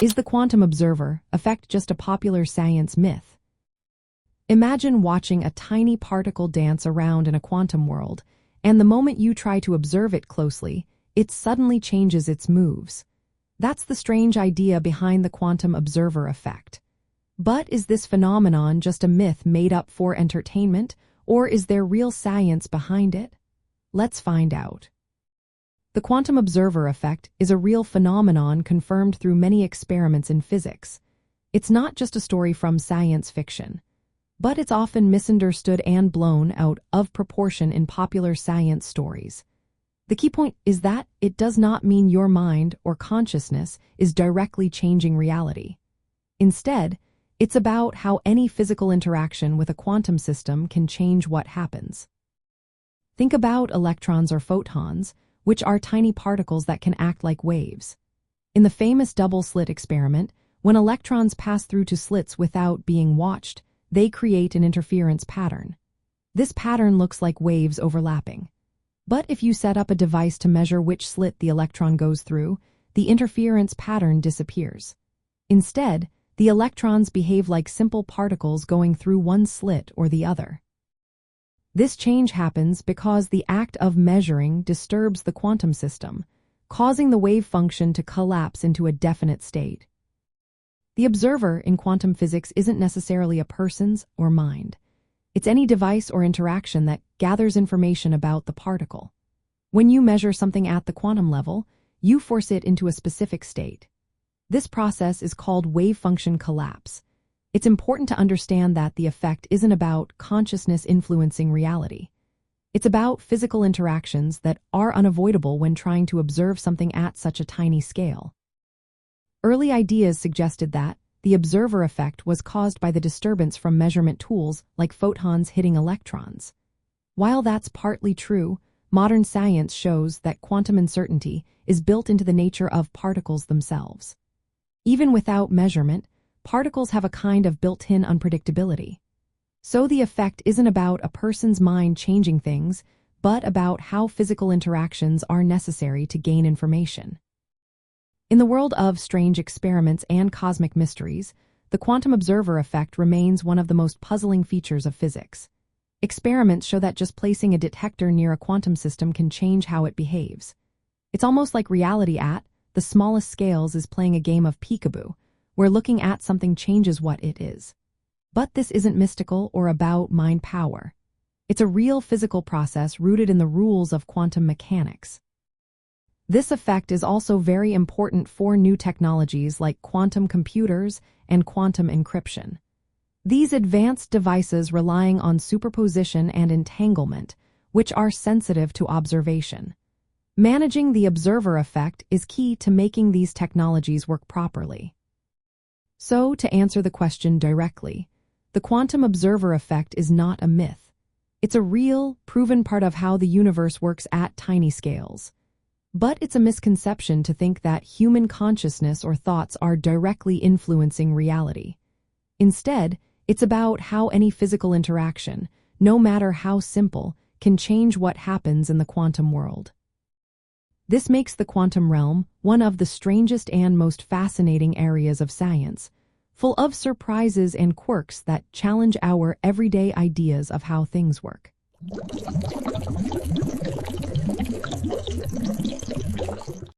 Is the quantum observer effect just a popular science myth? Imagine watching a tiny particle dance around in a quantum world, and the moment you try to observe it closely, it suddenly changes its moves. That's the strange idea behind the quantum observer effect. But is this phenomenon just a myth made up for entertainment, or is there real science behind it? Let's find out. The quantum observer effect is a real phenomenon confirmed through many experiments in physics. It's not just a story from science fiction, but it's often misunderstood and blown out of proportion in popular science stories. The key point is that it does not mean your mind or consciousness is directly changing reality. Instead, it's about how any physical interaction with a quantum system can change what happens. Think about electrons or photons, which are tiny particles that can act like waves. In the famous double slit experiment, when electrons pass through two slits without being watched, they create an interference pattern. This pattern looks like waves overlapping. But if you set up a device to measure which slit the electron goes through, the interference pattern disappears. Instead, the electrons behave like simple particles going through one slit or the other. This change happens because the act of measuring disturbs the quantum system, causing the wave function to collapse into a definite state. The observer in quantum physics isn't necessarily a person's or mind. It's any device or interaction that gathers information about the particle. When you measure something at the quantum level, you force it into a specific state. This process is called wave function collapse. It's important to understand that the effect isn't about consciousness influencing reality. It's about physical interactions that are unavoidable when trying to observe something at such a tiny scale. Early ideas suggested that the observer effect was caused by the disturbance from measurement tools like photons hitting electrons. While that's partly true, modern science shows that quantum uncertainty is built into the nature of particles themselves. Even without measurement, particles have a kind of built-in unpredictability. So the effect isn't about a person's mind changing things, but about how physical interactions are necessary to gain information. In the world of strange experiments and cosmic mysteries, the quantum observer effect remains one of the most puzzling features of physics. Experiments show that just placing a detector near a quantum system can change how it behaves. It's almost like reality at the smallest scales is playing a game of peekaboo, where looking at something changes what it is. But this isn't mystical or about mind power. It's a real physical process rooted in the rules of quantum mechanics. This effect is also very important for new technologies like quantum computers and quantum encryption. These advanced devices relying on superposition and entanglement, which are sensitive to observation. Managing the observer effect is key to making these technologies work properly. So, to answer the question directly, the quantum observer effect is not a myth. It's a real, proven part of how the universe works at tiny scales. But it's a misconception to think that human consciousness or thoughts are directly influencing reality. Instead, it's about how any physical interaction, no matter how simple, can change what happens in the quantum world. This makes the quantum realm one of the strangest and most fascinating areas of science, full of surprises and quirks that challenge our everyday ideas of how things work.